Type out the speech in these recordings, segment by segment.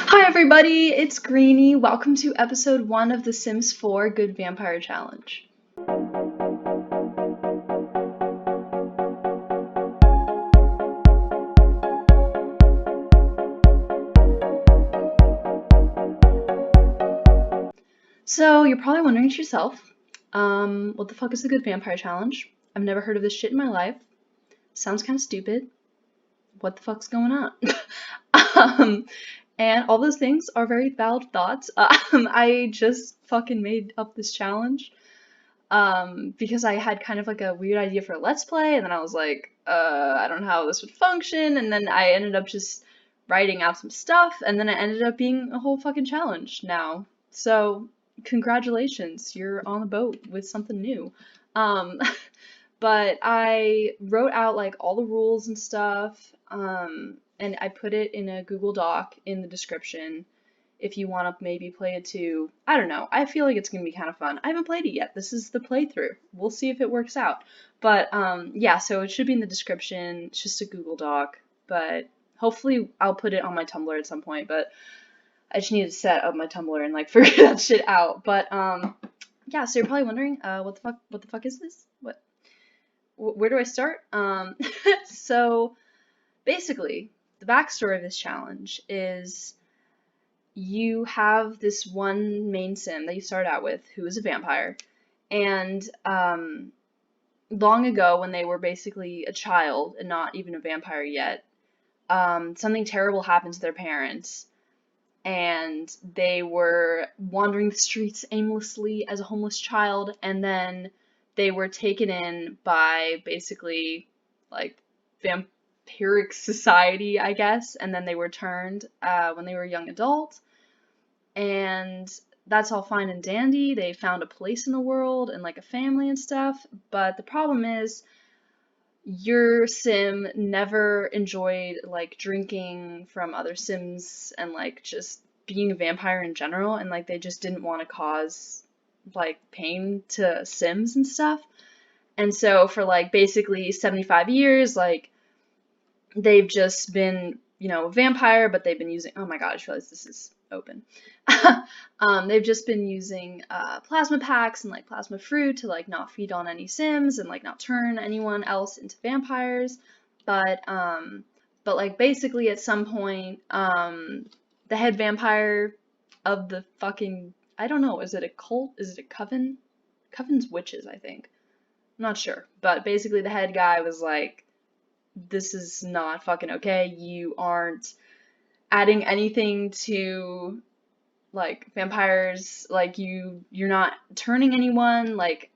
Hi everybody, it's Greenie. Welcome to episode 1 of the Sims 4 Good Vampire Challenge. So you're probably wondering to yourself, what the fuck is the Good Vampire Challenge? I've never heard of this shit in my life. Sounds kind of stupid. What the fuck's going on? And all those things are very valid thoughts. I just fucking made up this challenge. Because I had kind of like a weird idea for a Let's Play, and then I was like, I don't know how this would function, and then I ended up just writing out some stuff, and then it ended up being a whole fucking challenge now. So, congratulations, you're on the boat with something new. Um, but I wrote out like all the rules and stuff, and I put it in a Google Doc in the description if you want to maybe play it too. I don't know. I feel like it's going to be kind of fun. I haven't played it yet. This is the playthrough. We'll see if it works out. But yeah, so it should be in the description. It's just a Google Doc. But hopefully I'll put it on my Tumblr at some point. But I just need to set up my Tumblr and like figure that shit out. But yeah, so you're probably wondering, what the fuck is this? Where do I start? So basically, the backstory of this challenge is you have this one main sim that you start out with who is a vampire, and long ago when they were basically a child and not even a vampire yet, something terrible happened to their parents, and they were wandering the streets aimlessly as a homeless child, and then they were taken in by basically like vampiric society, I guess, and then they were turned when they were a young adult. And that's all fine and dandy. They found a place in the world and like a family and stuff. But the problem is, your sim never enjoyed like drinking from other sims and like just being a vampire in general. And like they just didn't want to cause like pain to sims and stuff. And so for like basically 75 years, like they've just been, a vampire, but they've been using, oh my god, I just realized this is open. They've just been using plasma packs and like plasma fruit to like not feed on any sims and like not turn anyone else into vampires. But like basically at some point, the head vampire of the fucking, I don't know, is it a cult? Is it a coven? Coven's witches, I think. I'm not sure. But basically the head guy was like, this is not fucking okay. You aren't adding anything to like vampires, like you're not turning anyone, like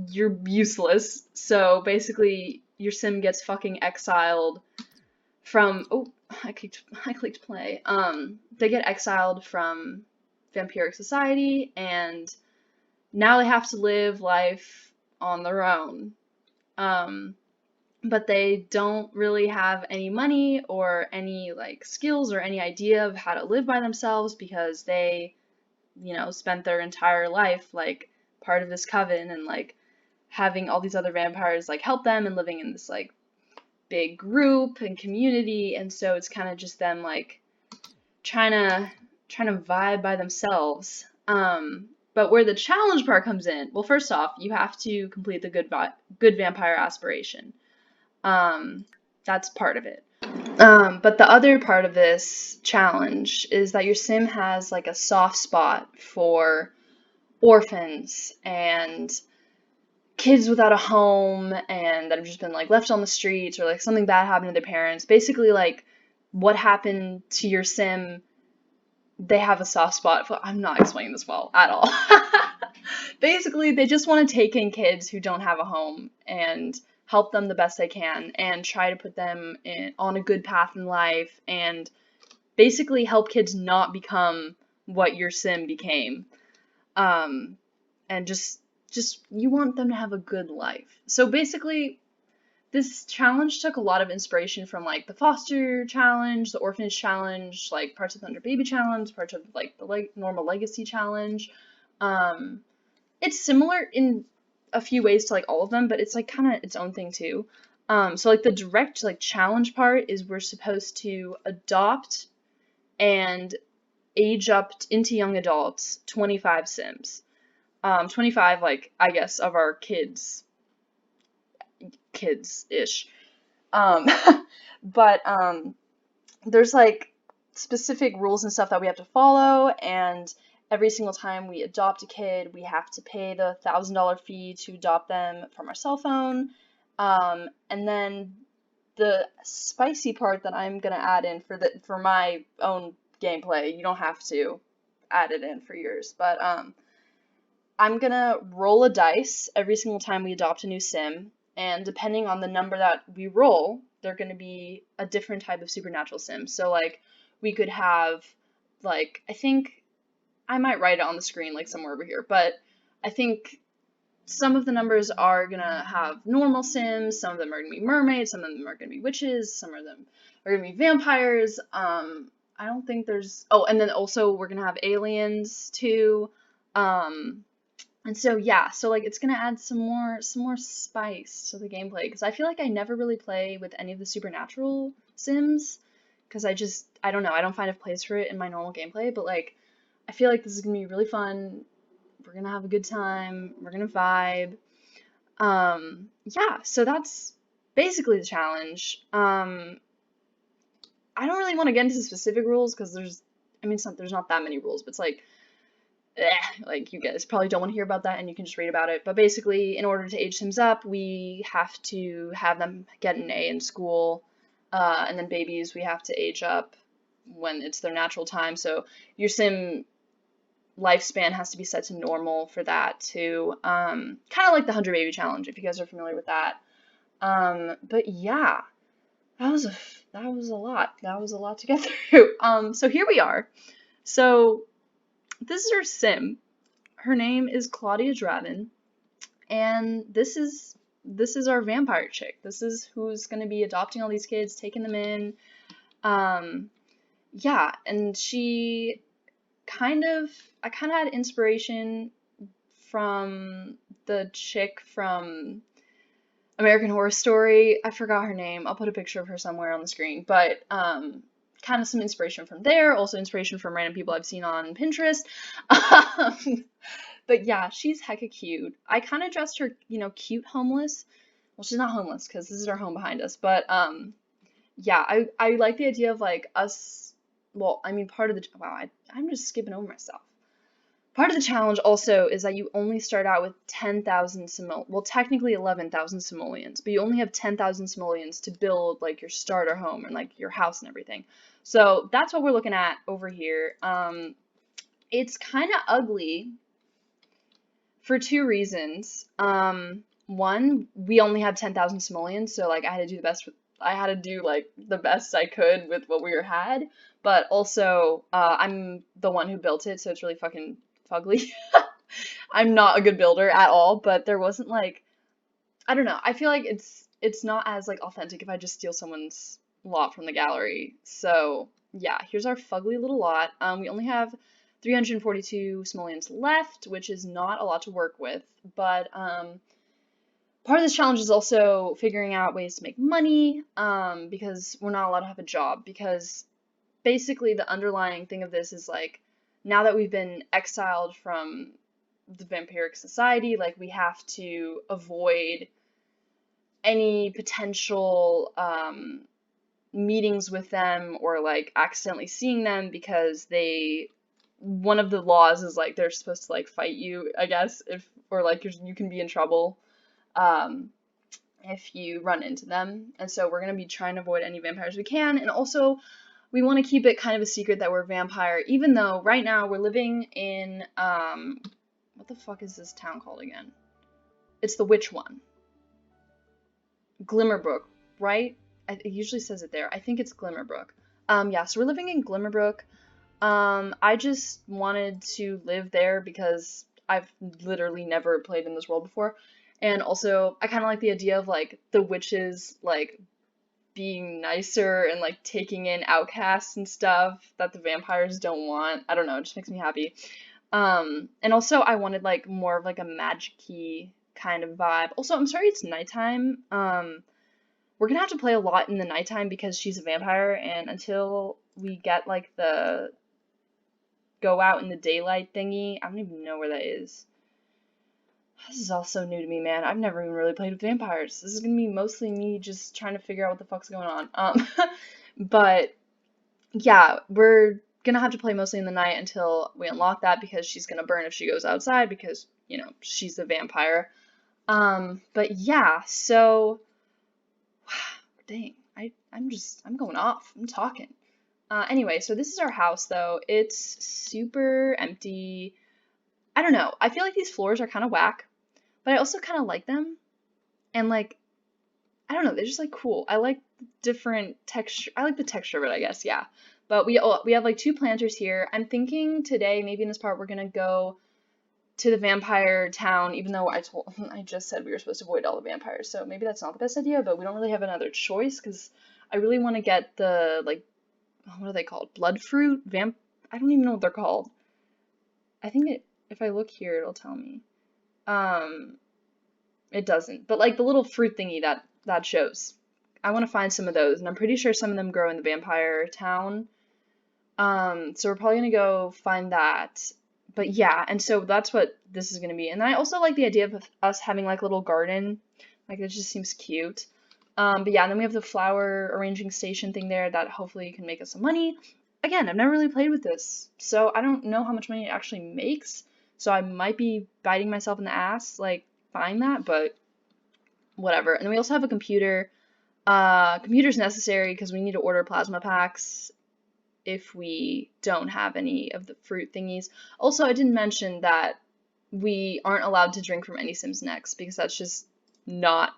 you're useless. So basically your sim gets fucking exiled from, oh, I clicked play. They get exiled from vampiric society, and now they have to live life on their own. But they don't really have any money or any like skills or any idea of how to live by themselves, because they, spent their entire life like part of this coven and like having all these other vampires like help them and living in this like big group and community. And so it's kind of just them like trying to vibe by themselves. But where the challenge part comes in, well, first off, you have to complete the good vampire aspiration. That's part of it. But the other part of this challenge is that your sim has like a soft spot for orphans and kids without a home and that have just been like left on the streets, or like something bad happened to their parents. Basically, like what happened to your sim, they have a soft spot for. I'm not explaining this well at all. Basically, they just want to take in kids who don't have a home and help them the best they can and try to put them on a good path in life, and basically help kids not become what your sim became. And just you want them to have a good life. So basically, this challenge took a lot of inspiration from like the foster challenge, the orphanage challenge, like parts of the 100 baby challenge, parts of like the normal legacy challenge. It's similar in a few ways to like all of them, but it's like kind of its own thing too. So like the direct like challenge part is we're supposed to adopt and age up into young adults 25 Sims. 25, like, I guess, of our kids-ish. Um, but there's like specific rules and stuff that we have to follow, and every single time we adopt a kid, we have to pay the $1,000 fee to adopt them from our cell phone. And then the spicy part that I'm gonna add in for my own gameplay, you don't have to add it in for yours, but I'm gonna roll a dice every single time we adopt a new sim, and depending on the number that we roll, they're gonna be a different type of supernatural sim. So like we could have like I think I might write it on the screen like somewhere over here, but I think some of the numbers are gonna have normal sims, some of them are gonna be mermaids, some of them are gonna be witches, some of them are gonna be vampires. I don't think there's and then also we're gonna have aliens too. And so yeah, so like it's gonna add some more spice to the gameplay, because I feel like I never really play with any of the supernatural sims, because I don't know, I don't find a place for it in my normal gameplay, but like I feel like this is gonna be really fun. We're gonna have a good time. We're gonna vibe. Yeah, so that's basically the challenge. I don't really want to get into specific rules because there's not that many rules, but it's like you guys probably don't want to hear about that and you can just read about it. But basically, in order to age Sims up, we have to have them get an A in school, and then babies, we have to age up when it's their natural time. So your Sim lifespan has to be set to normal for that too. Kind of like the 100 Baby Challenge, if you guys are familiar with that. But yeah, that was a lot. That was a lot to get through. So here we are. So this is our sim. Her name is Claudia Dravin, and this is our vampire chick. This is who's gonna be adopting all these kids, taking them in. Yeah, and I kind of had inspiration from the chick from American Horror Story. I forgot her name. I'll put a picture of her somewhere on the screen. But kind of some inspiration from there. Also inspiration from random people I've seen on Pinterest. But yeah, she's hecka cute. I kind of dressed her, cute homeless. Well, she's not homeless because this is our home behind us. But yeah, I like the idea of like us. Well, I mean, I'm just skipping over myself. Part of the challenge also is that you only start out with 10,000 simoleons. Well, technically 11,000 simoleons, but you only have 10,000 simoleons to build like your starter home and like your house and everything. So that's what we're looking at over here. It's kind of ugly for two reasons. One, we only have 10,000 simoleons, so like I had to do like the best I could with what we had. But also, I'm the one who built it, so it's really fucking fugly. I'm not a good builder at all, but there wasn't like, I don't know. I feel like it's not as like authentic if I just steal someone's lot from the gallery. So yeah, here's our fugly little lot. We only have 342 simoleons left, which is not a lot to work with, but part of this challenge is also figuring out ways to make money, because we're not allowed to have a job, because basically the underlying thing of this is like, now that we've been exiled from the vampiric society, like we have to avoid any potential meetings with them or like accidentally seeing them, because one of the laws is like they're supposed to like fight you, I guess, or like you can be in trouble if you run into them. And so we're gonna be trying to avoid any vampires we can, and also we want to keep it kind of a secret that we're a vampire, even though right now we're living in, what the fuck is this town called again? It's the witch one. Glimmerbrook, right? It usually says it there. I think it's Glimmerbrook. Yeah, so we're living in Glimmerbrook. I just wanted to live there because I've literally never played in this world before. And also, I kind of like the idea of, like, the witches, like, being nicer and like taking in outcasts and stuff that the vampires don't want. I don't know, it just makes me happy. And also I wanted like more of like a magic-y kind of vibe. Also, I'm sorry it's nighttime. We're gonna have to play a lot in the nighttime because she's a vampire, and until we get like the go out in the daylight thingy. I don't even know where that is. This is all so new to me, man. I've never even really played with vampires. This is gonna be mostly me just trying to figure out what the fuck's going on. But yeah, we're gonna have to play mostly in the night until we unlock that because she's gonna burn if she goes outside because, you know, she's a vampire. But yeah, so dang, I'm going off. I'm talking. Anyway, so this is our house though. It's super empty. I don't know. I feel like these floors are kind of whack, but I also kind of like them. And like, I don't know, they're just like cool. I like different texture. I like the texture of it, I guess. Yeah. But we have like 2 planters here. I'm thinking today, maybe in this part, we're gonna go to the vampire town, even though I just said we were supposed to avoid all the vampires, so maybe that's not the best idea, but we don't really have another choice, because I really want to get the, like, what are they called? Blood fruit? I don't even know what they're called. I think if I look here, it'll tell me. It doesn't, but like the little fruit thingy that shows. I want to find some of those, and I'm pretty sure some of them grow in the vampire town. So we're probably gonna go find that. But yeah, and so that's what this is gonna be. And I also like the idea of us having like a little garden. Like it just seems cute. But yeah, and then we have the flower arranging station thing there that hopefully can make us some money. Again, I've never really played with this, so I don't know how much money it actually makes. So I might be biting myself in the ass, like, buying that, but whatever. And then we also have a computer. Computer's necessary because we need to order plasma packs if we don't have any of the fruit thingies. Also, I didn't mention that we aren't allowed to drink from any Sims Next because that's just not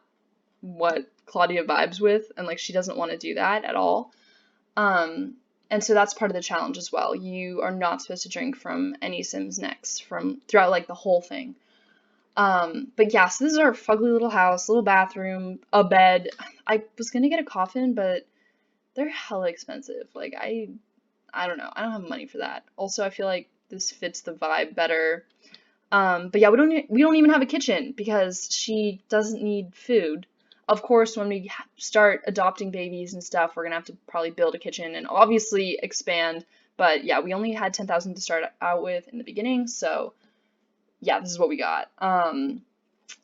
what Claudia vibes with, and like she doesn't want to do that at all. And so that's part of the challenge as well. You are not supposed to drink from any Sims Next from throughout like the whole thing. But yeah, so this is our fugly little house, little bathroom, a bed. I was gonna get a coffin, but they're hella expensive. Like I don't know. I don't have money for that. Also, I feel like this fits the vibe better. But yeah, we don't even have a kitchen because she doesn't need food. Of course, when we start adopting babies and stuff, we're gonna have to probably build a kitchen and obviously expand. But yeah, we only had 10,000 to start out with in the beginning, so yeah, this is what we got.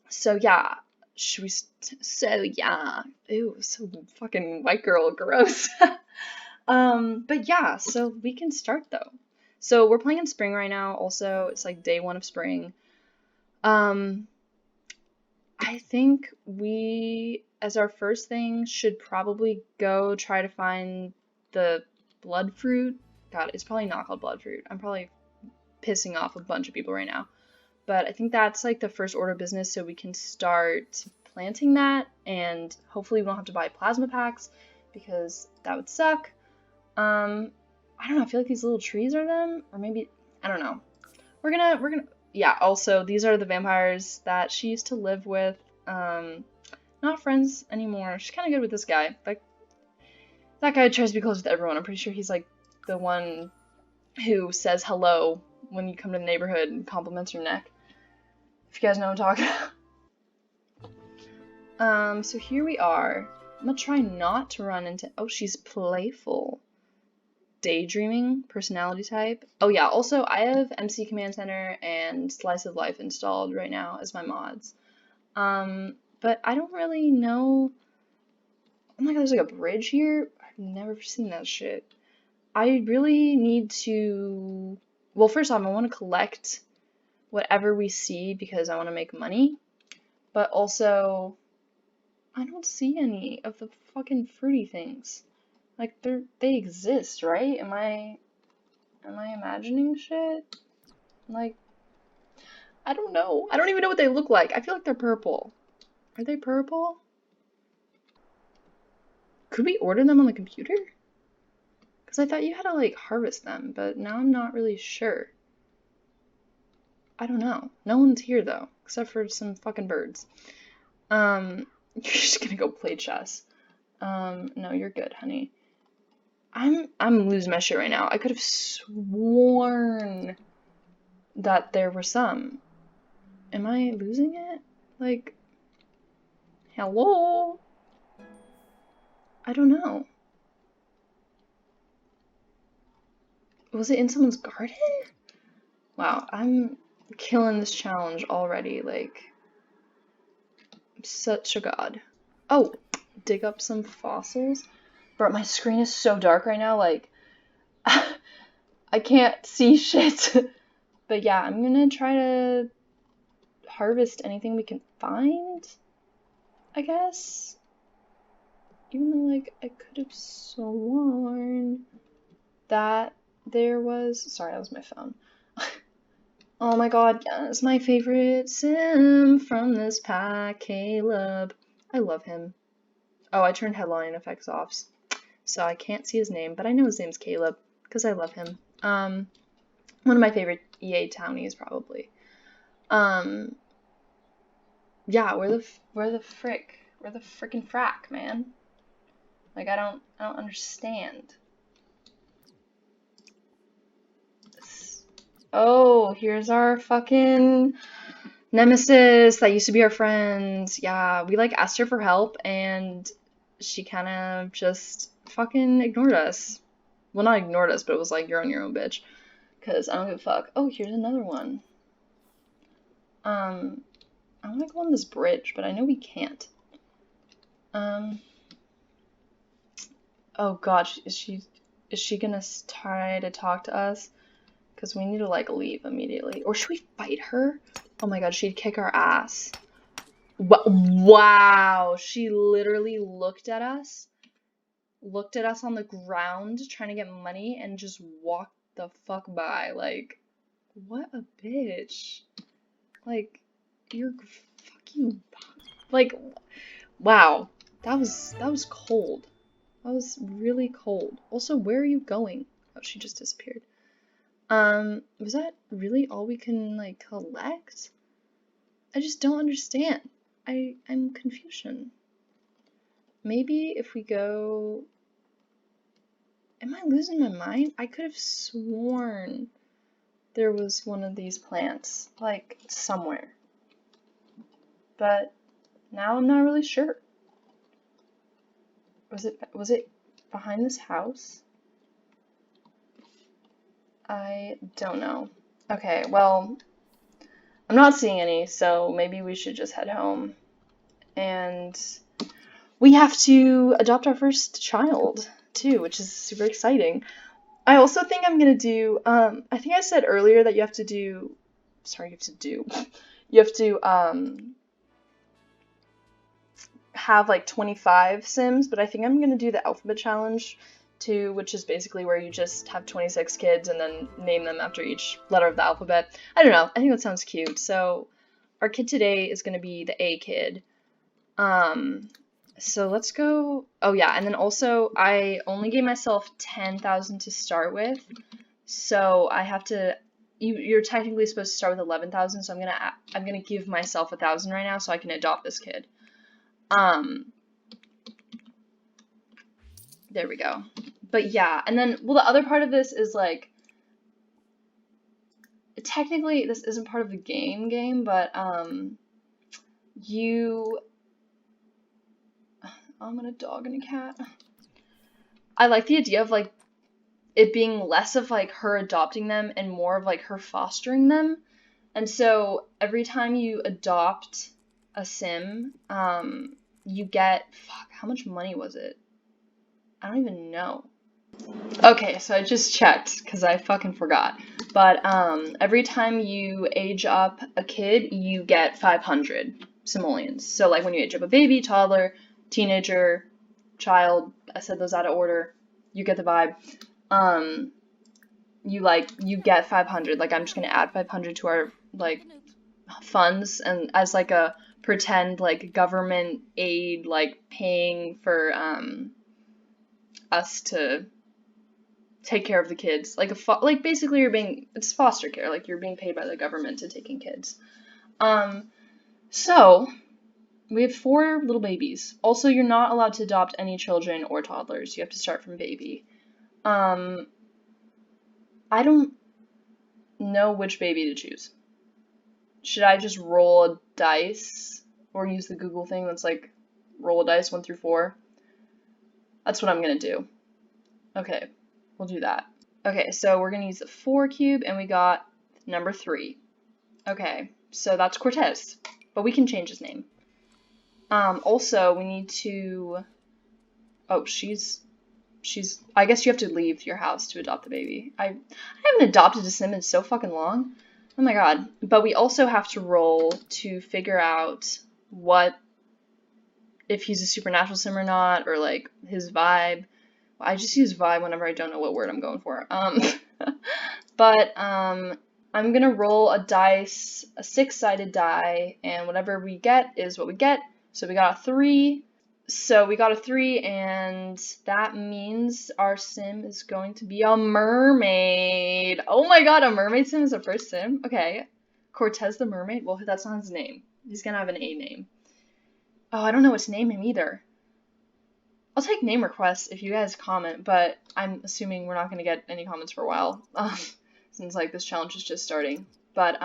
So yeah, should we? So yeah, ew, so fucking white girl, gross. But yeah, so we can start though. So we're playing in spring right now. Also, it's like day 1 of spring. I think we, as our first thing, should probably go try to find the blood fruit. God, it's probably not called blood fruit. I'm probably pissing off a bunch of people right now. But I think that's like the first order of business, so we can start planting that, and hopefully we don't have to buy plasma packs, because that would suck. I don't know, I feel like these little trees are them, or maybe, I don't know. We're gonna, yeah, also, these are the vampires that she used to live with. Not friends anymore. She's kind of good with this guy. Like, that guy tries to be close with everyone. I'm pretty sure he's, like, the one who says hello when you come to the neighborhood and compliments your neck. If you guys know what I'm talking about. So here we are. I'm gonna try not to run into, oh, she's playful. Daydreaming personality type. Oh yeah, also I have MC Command Center and Slice of Life installed right now as my mods. But I don't really know. Oh my god, there's like a bridge here? I've never seen that shit. I really need to, well, first off, I want to collect whatever we see because I want to make money. But also, I don't see any of the fucking fruity things. Like, they exist, right? Am I imagining shit? Like, I don't know. I don't even know what they look like. I feel like they're purple. Are they purple? Could we order them on the computer? Because I thought you had to, like, harvest them, but now I'm not really sure. I don't know. No one's here, though, except for some fucking birds. You're just gonna go play chess. No, you're good, honey. I'm losing my shit right now. I could have sworn that there were some. Am I losing it? Like, hello? I don't know. Was it in someone's garden? Wow, I'm killing this challenge already, like, I'm such a god. Oh, dig up some fossils? Bro, my screen is so dark right now, like, I can't see shit. But yeah, I'm gonna try to harvest anything we can find, I guess. Even though, like, I could have sworn that there was... Sorry, that was my phone. Oh my god, yes, my favorite sim from this pack, Caleb. I love him. Oh, I turned headline effects off, so I can't see his name, but I know his name's Caleb, because I love him. One of my favorite EA townies, probably. Yeah, where the frickin' frack, man? Like, I don't understand. Oh, here's our fucking nemesis that used to be our friend. Yeah, we like asked her for help and she kind of just fucking ignored us. Well, not ignored us, but it was like, you're on your own, bitch. Because I don't give a fuck. Oh, here's another one. I want to go on this bridge, but I know we can't. Oh god, is she gonna try to talk to us? Because we need to, like, leave immediately. Or should we fight her? Oh my god, she'd kick our ass. Wow, she literally looked at us on the ground trying to get money and just walked the fuck by. Like, what a bitch. Like, fuck you. Like, wow. That was cold. That was really cold. Also, where are you going? Oh, she just disappeared. Was that really all we can, like, collect? I just don't understand. I'm Confucian. Maybe if we go... Am I losing my mind? I could have sworn there was one of these plants, like, somewhere. But now I'm not really sure. Was it behind this house? I don't know. Okay, well, I'm not seeing any, so maybe we should just head home. And we have to adopt our first child, too, which is super exciting. I also think I'm gonna do, I think I said earlier that you have to, have like 25 Sims, but I think I'm gonna do the alphabet challenge too, which is basically where you just have 26 kids and then name them after each letter of the alphabet. I don't know, I think that sounds cute. So our kid today is gonna be the A kid. So let's go. Oh yeah, and then also I only gave myself 10,000 to start with, so I have to. You're technically supposed to start with 11,000, so I'm gonna give myself 1,000 right now so I can adopt this kid. There we go. But yeah, and then, well, the other part of this is, like, technically this isn't part of the game, but, I'm a dog and a cat. I like the idea of, like, it being less of, like, her adopting them and more of, like, her fostering them. And so every time you adopt a sim, you get, how much money was it? I don't even know. Okay, so I just checked because I fucking forgot. But every time you age up a kid, you get 500 simoleons. So like when you age up a baby, toddler, teenager, child, I said those out of order. You get the vibe. You get 500. Like, I'm just gonna add 500 to our, like, funds, and as like a pretend, like, government aid, like, paying for us to take care of the kids. Like, like, basically it's foster care. Like, you're being paid by the government to take in kids. So we have 4 little babies. Also, you're not allowed to adopt any children or toddlers. You have to start from baby. I don't know which baby to choose. Should I just roll a dice or use the Google thing that's like roll a dice 1 through 4? That's what I'm gonna do. Okay, we'll do that. Okay, so we're gonna use the 4 cube, and we got number 3. Okay, so that's Cortez, but we can change his name. Also, we need to... Oh, I guess you have to leave your house to adopt the baby. I haven't adopted a sim in so fucking long. Oh my god. But we also have to roll to figure out if he's a supernatural sim or not, or like his vibe. I just use vibe whenever I don't know what word I'm going for. But I'm gonna roll a dice, a 6-sided die, and whatever we get is what we get. So we got a 3. So we got a 3, and that means our sim is going to be a mermaid. Oh my god, a mermaid sim is a first sim? Okay. Cortez the mermaid? Well, that's not his name. He's gonna have an A name. Oh, I don't know what to name him either. I'll take name requests if you guys comment, but I'm assuming we're not gonna get any comments for a while, since like this challenge is just starting. But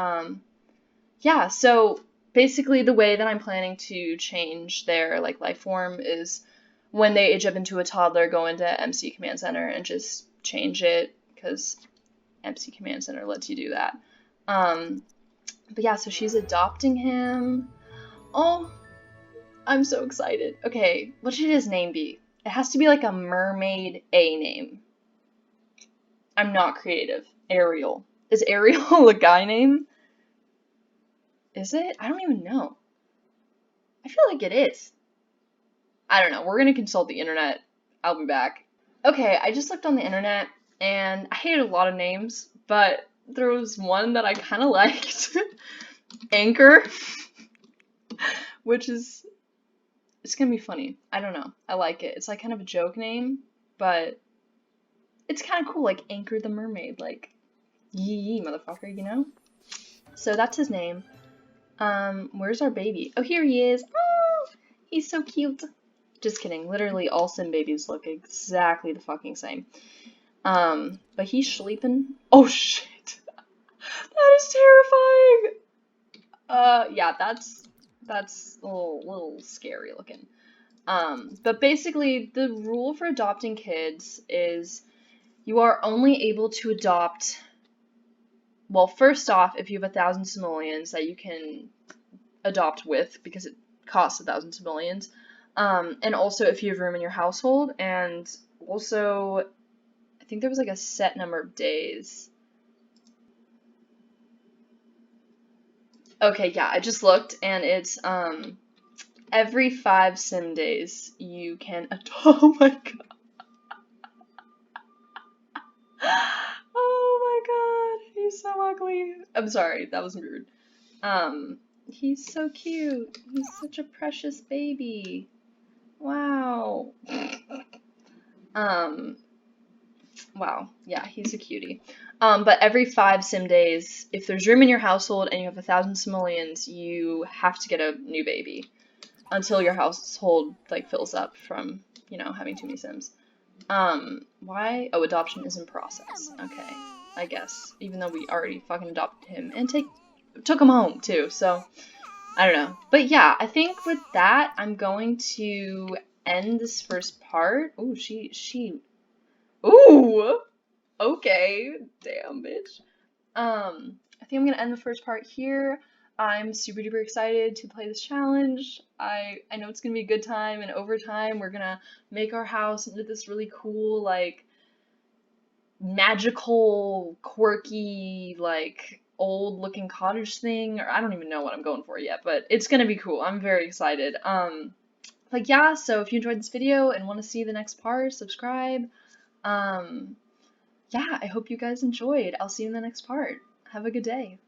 yeah, so basically the way that I'm planning to change their like life form is when they age up into a toddler, go into MC Command Center and just change it, because MC Command Center lets you do that. But yeah, so she's adopting him. Oh, I'm so excited. Okay, what should his name be? It has to be like a mermaid A name. I'm not creative. Ariel. Is Ariel a guy name? Is it? I don't even know. I feel like it is. I don't know. We're gonna consult the internet. I'll be back. Okay, I just looked on the internet and I hated a lot of names, but there was one that I kind of liked. Anchor. Which is... It's gonna be funny. I don't know. I like it. It's like kind of a joke name, but it's kind of cool. Like Anchor the Mermaid. Like, yee motherfucker, you know? So that's his name. Where's our baby? Oh, here he is. Oh, he's so cute. Just kidding. Literally all sim babies look exactly the fucking same. But he's sleeping. Oh shit. That is terrifying. Yeah, that's a little scary looking. But basically the rule for adopting kids is you are only able to adopt, well, first off, if you have 1,000 simoleons that you can adopt with, because it costs 1,000 simoleons, and also if you have room in your household, and also, I think there was like a set number of days. Okay, yeah, I just looked, and it's, every 5 sim days you can oh my god. Oh my god, he's so ugly. I'm sorry, that was rude. He's so cute. He's such a precious baby. Wow. Wow. Yeah, he's a cutie. But every 5 sim days, if there's room in your household and you have 1,000 simoleons, you have to get a new baby until your household like fills up from, you know, having too many sims. Why? Oh, adoption is in process. Okay, I guess. Even though we already fucking adopted him and took him home too, so I don't know. But yeah, I think with that, I'm going to end this first part. Ooh, ooh, okay, damn, bitch. I think I'm gonna end the first part here. I'm super duper excited to play this challenge. I know it's gonna be a good time, and over time we're gonna make our house into this really cool, like, magical, quirky, like, old looking cottage thing, or I don't even know what I'm going for yet, but it's gonna be cool. I'm very excited. Like, yeah, so if you enjoyed this video and want to see the next part, subscribe. Yeah, I hope you guys enjoyed. I'll see you in the next part. Have a good day.